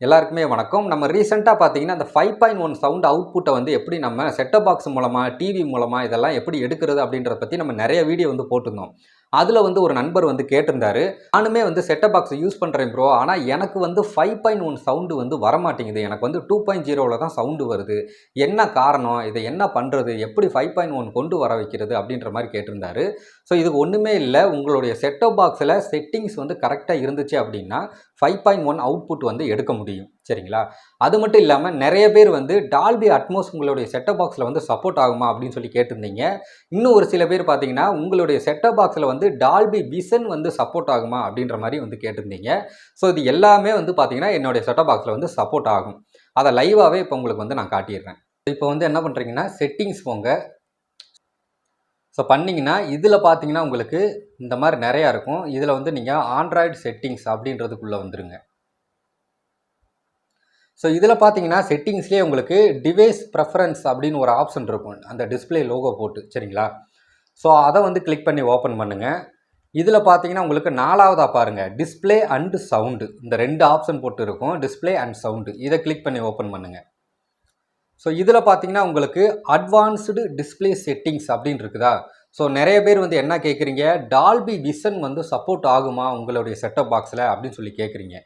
எல்லாருக்குமே வணக்கம். நம்ம ரீசெண்டா பார்த்தீங்கன்னா, அந்த 5.1 சவுண்ட் அவுட்புட்ட வந்து எப்படி நம்ம செட்டப் பாக்ஸ் மூலமா, டிவி மூலமா இதெல்லாம் எப்படி எடுக்கிறது அப்படின்றத பத்தி நம்ம நெறைய வீடியோ வந்து போட்டிருந்தோம். அதுல வந்து ஒரு நண்பர் வந்து கேட்டிருந்தாரு. நானுமே வந்து செட்டப் பாக்ஸ் யூஸ் பண்றேன் ப்ரோ. ஆனா எனக்கு வந்து 5.1 சவுண்ட் வந்து வரமாட்டேங்குது. எனக்கு வந்து 2.0ல தான் சவுண்ட் வருது. என்ன காரணம்? இத என்ன பண்றது? எப்படி 5.1 கொண்டு வர வைக்கிறது? அப்படின்ற மாரி கேட்டிருந்தாரு. இதுக்கு ஒண்ணுமே இல்ல. உங்களுடைய செட்டப் பாக்ஸ்ல செட்டிங்ஸ் வந்து கரெக்ட்டா இருந்துச்சு அப்படின்னா, 5.1 அவுட்புட் வந்து எடுக்க முடியும். சரிங்களா? அது மட்டும் இல்லாம நெறைய பேர் வந்து டால்பி அட்மோஸ் உங்களுடைய செட்டப் பாக்ஸ்ல வந்து சப்போர்ட் ஆகுமா? அப்படின்னு சொல்லி கேட்டிருந்தீங்க. இன்னும் ஒரு சில பேர் பார்த்தீங்கன்னா, உங்களுடைய செட்டப் பாக்ஸ்ல வந்து டால்பி விசன் வந்து சப்போர்ட் ஆகுமா? அப்படின்ற மாரி வந்து கேட்டிருந்தீங்க. இது எல்லாமே வந்து பார்த்தீங்கன்னா, என்னுடைய செட்டப் பாக்ஸ்ல வந்து சப்போர்ட் ஆகும். அத லைவாவே இப்ப உங்களுக்கு வந்து நான் காட்டிர்றேன். இப்ப வந்து என்ன பண்றீங்கன்னா, செட்டிங்ஸ் போங்க. பண்ணீங்கன்னா, இதில பார்த்தீங்கன்னா, உங்களுக்கு இந்த மாரி நெறையா இருக்கும். இதில வந்து நீங்க ஆண்ட்ராய்டு செட்டிங்ஸ் அப்படின்றதுக்குள்ள வந்துருங்க. இதில பார்த்தீங்கன்னா, செட்டிங்ஸ்லயே உங்களுக்கு டிவைஸ் பிரெஃபரன்ஸ் அப்படின்னு ஒரு ஆப்ஷன் இருக்கும். அந்த டிஸ்ப்ளே லோகோ போட்டு சரிங்களா? அத வந்து கிளிக் பண்ணி ஓப்பன் பண்ணுங்க. இதில பார்த்தீங்கன்னா, உங்களுக்கு 4வதா பாருங்க. Display and sound. இந்த 2 ஆப்ஷன் போட்டு இருக்கும். Display and sound. இத கிளிக் பண்ணி ஓப்பன் பண்ணுங்க. இதில பார்த்தீங்கன்னா, உங்களுக்கு அட்வான்ஸ்டு டிஸ்ப்ளே செட்டிங்ஸ் அப்படின்னு இருக்குதா? நெறைய பேர் வந்து என்ன கேட்குறீங்க? டால்பி விசன் வந்து சப்போர்ட் ஆகுமா உங்களுடைய செட்டப் பாக்ஸ்ல அப்படின்னு சொல்லி கேட்குறீங்க.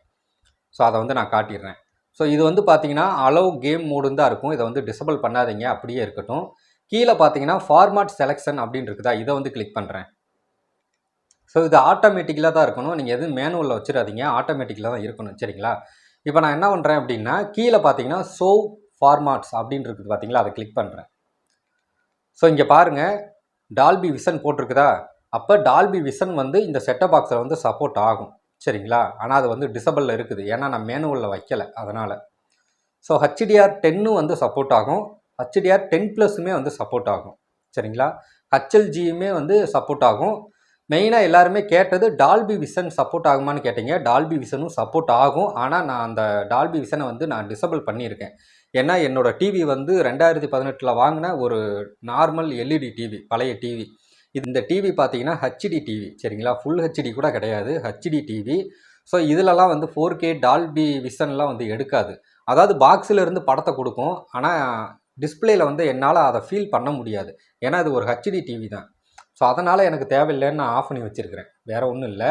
அத வந்து நான் காட்டிர்றேன். இது வந்து பார்த்தீங்கன்னா, அலோவ் கேம் மோடுன்னு தான் இருக்கும். இத வந்து டிசேபிள் பண்ணாதீங்க. அப்படியே இருக்கட்டும். கீழ பார்த்தீங்கன்னா, ஃபார்மாட் செலக்ஷன் அப்படின்னு இருக்குதா? இத வந்து கிளிக் பண்றேன். இது ஆட்டோமேட்டிக்கலா தான் இருக்கணும். நீங்க எதுவும் மேனுவல்ல வச்சிராதீங்க. ஆட்டோமேட்டிக்கலா தான் இருக்கணும். சரிங்களா? இப்ப நான் என்ன பண்றேன் அப்படின்னா, கீழ பார்த்தீங்கன்னா, ஷோ ஃபார்மாட்ஸ் அப்படின்னு இருக்குது பார்த்தீங்களா? அத கிளிக் பண்றேன். இங்க பாருங்க. டால்பி விசன் போட்டிருக்குதா? அப்ப டால்பி விசன் வந்து இந்த செட்டப் பாக்ஸ்ல வந்து சப்போர்ட் ஆகும். சரிங்களா? ஆனா அது வந்து டிசேபிள்ல இருக்குது. ஏன்னா நான் மேனுவல்ல வைக்கல. அதனால. HDR10 வந்து சப்போர்ட் ஆகும். HDR10+மே வந்து சப்போர்ட் ஆகும். சரிங்களா? HLGயுமே வந்து சப்போர்ட் ஆகும். மெயினா எல்லாருமே கேட்டது டால்பி விசன் சப்போர்ட் ஆகுமான்னு கேட்டீங்க. டால்பி விசனும் சப்போர்ட் ஆகும். ஆனா நான் அந்த டால்பி விசனை வந்து நான் டிசேபிள் பண்ணியிருக்கேன். ஏன்னா என்னோட டிவி வந்து 2018ல வாங்கின ஒரு நார்மல் எல்இடி டிவி, பழைய டிவி. இந்த டிவி பார்த்தீங்கன்னா ஹெச்டி டிவி. சரிங்களா? ஃபுல் ஹெச்டி கூட கிடையாது. HD TV. இதுலலாம் வந்து 4K டால்பி விசன்லாம் வந்து எடுக்காது. அதாவது பாக்ஸ்ல இருந்து படத்தை கொடுக்கும். ஆனா டிஸ்ப்ளேல வந்து என்னால அத ஃபீல் பண்ண முடியாது. ஏன்னா இது ஒரு ஹெச்டி டிவி தான். அதனால எனக்கு தேவையில்லைன்னு நான் ஆஃப் பண்ணி வச்சிருக்கிறேன். வேற ஒண்ணும் இல்ல.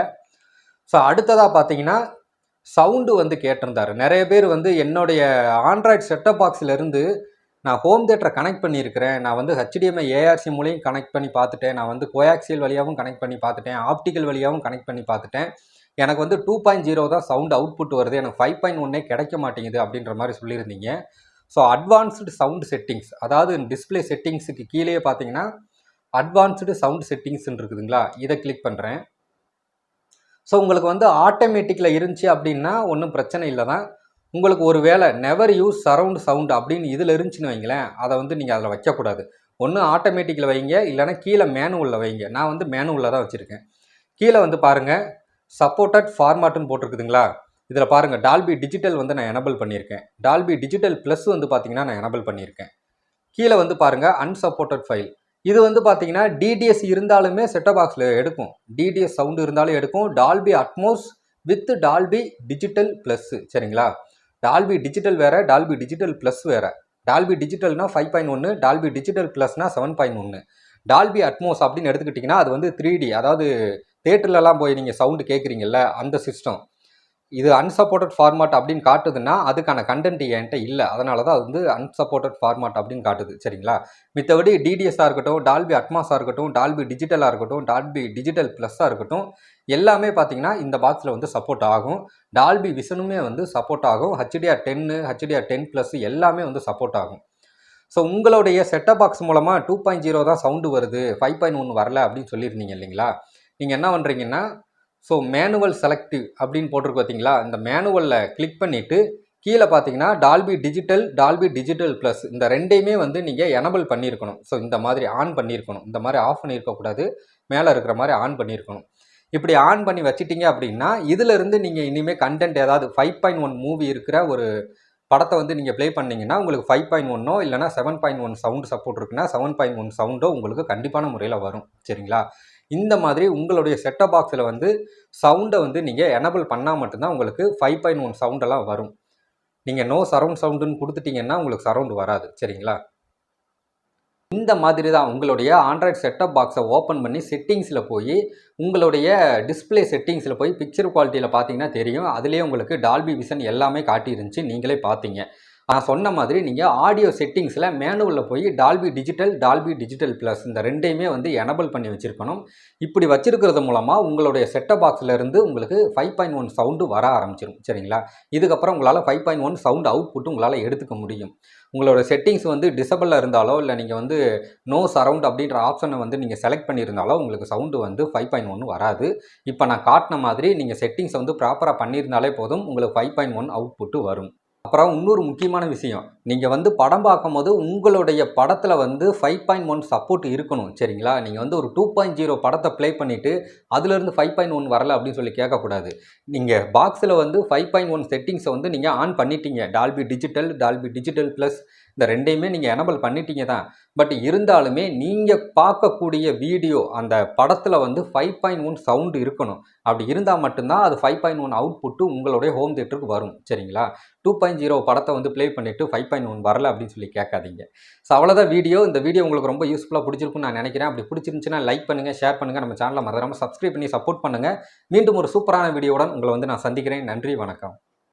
அடுத்ததா பார்த்தீங்கன்னா, சவுண்ட் வந்து கேட்டிருந்தாரு. நெறைய பேர் வந்து என்னுடைய ஆண்ட்ராய்டு செட்டப் பாக்ஸ்ல இருந்து நான் ஹோம் தியேட்டர கனெக்ட் பண்ணியிருக்கிறேன். நான் வந்து HDMI ARC மூலியம் கனெக்ட் பண்ணி பார்த்துட்டேன். நான் வந்து கோஆக்சியல் வழியாவும் கனெக்ட் பண்ணி பார்த்துட்டேன். ஆப்டிகல் வழியாவும் கனெக்ட் பண்ணி பார்த்துட்டேன். எனக்கு வந்து 2.0 தான் சவுண்ட் அவுட்புட் வருது. எனக்கு 5.1 கிடைக்க மாட்டேங்குது அப்படின்ற மாரி சொல்லியிருந்தீங்க. அட்வான்ஸ்டு சவுண்ட் செட்டிங்ஸ், அதாவது டிஸ்ப்ளே செட்டிங்ஸ்க்கு கீழயே பார்த்தீங்கன்னா, அட்வான்ஸ்டு சவுண்ட் செட்டிங்ஸ்ன்னு இருக்குதுங்களா? இத கிளிக் பண்றேன். உங்களுக்கு வந்து ஆட்டோமேட்டிக்ல இருந்துச்சு அப்படின்னா ஒண்ணும் பிரச்சனை இல்ல தான். உங்களுக்கு ஒரு வேளை நெவர் யூஸ் சரவுண்ட் சவுண்ட் அப்படின்னு இதுல இருந்துச்சுன்னு வைங்களேன், அத வந்து நீங்க அதுல வைக்கக்கூடாது. ஒண்ணு ஆட்டோமேட்டிக்ல வைங்க, இல்லன்னா கீழ மேனுவல்ல வைங்க. நான் வந்து மேனுவல்ல தான் வச்சிருக்கேன். கீழ வந்து பாருங்க, சப்போர்ட்டட் ஃபார்மாட்னு போட்டிருக்குதுங்களா? இதுல பாருங்க டால்பி டிஜிட்டல் வந்து நான் எனபிள் பண்ணியிருக்கேன். டால்பி டிஜிட்டல் பிளஸ் வந்து பார்த்தீங்கன்னா நான் எனபிள் பண்ணியிருக்கேன். கீழ வந்து பாருங்க அன்சப்போர்ட்டட் ஃபைல். இது வந்து பார்த்தீங்கன்னா டிடிஎஸ் இருந்தாலுமே செட்டப் பாக்ஸ்ல எடுக்கும். டிடிஎஸ் சவுண்ட் இருந்தாலும் எடுக்கும். Dolby Atmos with Dolby digital plus. சரிங்களா? டால்பி டிஜிட்டல் வேற, டால்பி டிஜிட்டல் பிளஸ் வேற. டால்பி டிஜிட்டல்னா 5.1, டால்பி டிஜிட்டல் பிளஸ்னா 7.1. டால்பி அட்மோஸ் அப்படின்னு எடுத்துக்கிட்டிங்கன்னா அது வந்து 3D, அதாவது தியேட்டர்லலாம் போய் நீங்க சவுண்ட் கேட்குறீங்கல்ல அந்த சிஸ்டம். இது அன்சப்போர்ட்டட் ஃபார்மாட் அப்படின்னு காட்டுதுன்னா அதுக்கான கண்டென்ட் என்கிட்ட இல்லை. அதனால தான் அது வந்து அன்சப்போர்ட்டட் ஃபார்மாட் அப்படின்னு காட்டுது. சரிங்களா? மித்தபடி டிடிஎஸ்ஸாக இருக்கட்டும், டால்பி அட்மாஸாக இருக்கட்டும், டால்பி டிஜிட்டலாக இருக்கட்டும், டால்பி டிஜிட்டல் ப்ளஸ்ஸாக இருக்கட்டும், எல்லாமே பார்த்தீங்கன்னா இந்த பாக்ஸில் வந்து சப்போர்ட் ஆகும். டால்பி விசனுமே வந்து சப்போர்ட் ஆகும். HDR10, HDR10+ எல்லாமே வந்து சப்போர்ட் ஆகும். உங்களுடைய செட்டப் பாக்ஸ் மூலமாக 2.0 தான் சவுண்டு வருது, 5.1 வரல அப்படின்னு சொல்லியிருந்தீங்க இல்லைங்களா? நீங்கள் என்ன பண்ணுறீங்கன்னா, மேனுவல் செலக்டிவ் அப்படின்னு போட்டிருக்கு பார்த்தீங்களா? இந்த மேனுவலில் கிளிக் பண்ணிவிட்டு கீழே பார்த்தீங்கன்னா Dolby digital, Dolby digital plus இந்த ரெண்டையுமே வந்து நீங்கள் எனபிள் பண்ணியிருக்கணும். இந்த மாதிரி ஆன் பண்ணியிருக்கணும். இந்த மாதிரி ஆஃப் பண்ணியிருக்கக்கூடாது. மேலே இருக்கிற மாதிரி ஆன் பண்ணியிருக்கணும். இப்படி ஆன் பண்ணி வச்சிட்டிங்க அப்படின்னா இதிலிருந்து நீங்கள் இனிமேல் கண்டென்ட் ஏதாவது 5.1 மூவி இருக்கிற ஒரு படத்தை வந்து நீங்கள் ப்ளே பண்ணீங்கன்னா உங்களுக்கு 5.1ஓ இல்லைனா 7.1 சவுண்ட் சப்போர்ட் இருக்குன்னா 7.1 சவுண்டோ உங்களுக்கு கண்டிப்பான முறையில் வரும். சரிங்களா? இந்த மாதிரி உங்களுடைய செட்டப் பாக்ஸில் வந்து சவுண்டை வந்து நீங்கள் எனபிள் பண்ணால் மட்டும்தான் உங்களுக்கு 5.1 சவுண்டெல்லாம் வரும். நீங்கள் நோ சரவுண்ட் சவுண்டுன்னு கொடுத்துட்டீங்கன்னா உங்களுக்கு சரவுண்ட் வராது. சரிங்களா? இந்த மாதிரி தான் உங்களுடைய ஆண்ட்ராய்ட் செட்டப் பாக்ஸை ஓப்பன் பண்ணி செட்டிங்ஸில் போய் உங்களுடைய டிஸ்பிளே செட்டிங்ஸில் போய் பிக்சர் குவாலிட்டியில் பார்த்தீங்கன்னா தெரியும். அதுலேயே உங்களுக்கு டால்பி விஷன் எல்லாமே காட்டியிருந்துச்சு. நீங்களே பார்த்தீங்க. நான் சொன்ன மாதிரி நீங்கள் ஆடியோ செட்டிங்ஸில் மேனுவலில் போய் டால்பி டிஜிட்டல் ப்ளஸ் இந்த ரெண்டையுமே வந்து எனபிள் பண்ணி வச்சுருக்கணும். இப்படி வச்சிருக்கிறது மூலமாக உங்களுடைய செட்டப் பாக்ஸில் இருந்து உங்களுக்கு 5.1 சவுண்டு வர ஆரம்பிச்சிடும். சரிங்களா? இதுக்கப்புறம் உங்களால் 5.1 சவுண்ட் அவுட்புட் உங்களால் எடுத்துக்க முடியும். உங்களோட செட்டிங்ஸ் வந்து டிசபிளில் இருந்தாலோ இல்லை நீங்கள் வந்து நோ சரவுண்ட் அப்படின்ற ஆப்ஷனை வந்து நீங்கள் செலக்ட் பண்ணியிருந்தாலோ உங்களுக்கு சவுண்டு வந்து 5.1 வராது. இப்போ நான் காட்டின மாதிரி நீங்கள் செட்டிங்ஸை வந்து ப்ராப்பராக பண்ணியிருந்தாலே போதும், உங்களுக்கு 5.1 அவுட்புட்டு வரும். அப்புறம் இன்னொரு முக்கியமான விஷயம், நீங்கள் வந்து படம் பார்க்கும்போது உங்களுடைய படத்தில் வந்து 5.1 சப்போர்ட் இருக்கணும். சரிங்களா? நீங்கள் வந்து ஒரு 2.0 படத்தை ப்ளே பண்ணிவிட்டு அதுலேருந்து 5.1 வரல அப்படின்னு சொல்லி கேட்கக்கூடாது. நீங்கள் பாக்ஸில் வந்து 5.1 செட்டிங்ஸை வந்து நீங்கள் ஆன் பண்ணிட்டீங்க. டால்பி டிஜிட்டல் ப்ளஸ் இந்த ரெண்டையுமே நீங்கள் எனபிள் பண்ணிட்டீங்க தான். பட் இருந்தாலுமே நீங்கள் பார்க்கக்கூடிய வீடியோ அந்த படத்தில் வந்து 5.1 சவுண்டு இருக்கணும். அப்படி இருந்தால் மட்டும்தான் அது 5.1 அவுட்புட்டு உங்களுடைய ஹோம் தியேட்டருக்கு வரும். சரிங்களா? 2.0 படத்தை வந்து ப்ளே பண்ணிவிட்டு 5.1 வரல அப்படின்னு சொல்லி கேட்காதீங்க. ஸோ அவ்வளோதான் வீடியோ. இந்த வீடியோ உங்களுக்கு ரொம்ப யூஸ்ஃபுல்லாக பிடிச்சிருக்குன்னு நான் நினைக்கிறேன். அப்படி பிடிச்சிருந்துச்சுன்னா லைக் பண்ணுங்கள், ஷேர் பண்ணுங்கள், நம்ம சேனலை மறக்காம சப்ஸ்கிரைப் பண்ணி சப்போர்ட் பண்ணுங்கள். மீண்டும் ஒரு சூப்பரான வீடியோவுடன் உங்களை வந்து நான் சந்திக்கிறேன். நன்றி, வணக்கம்.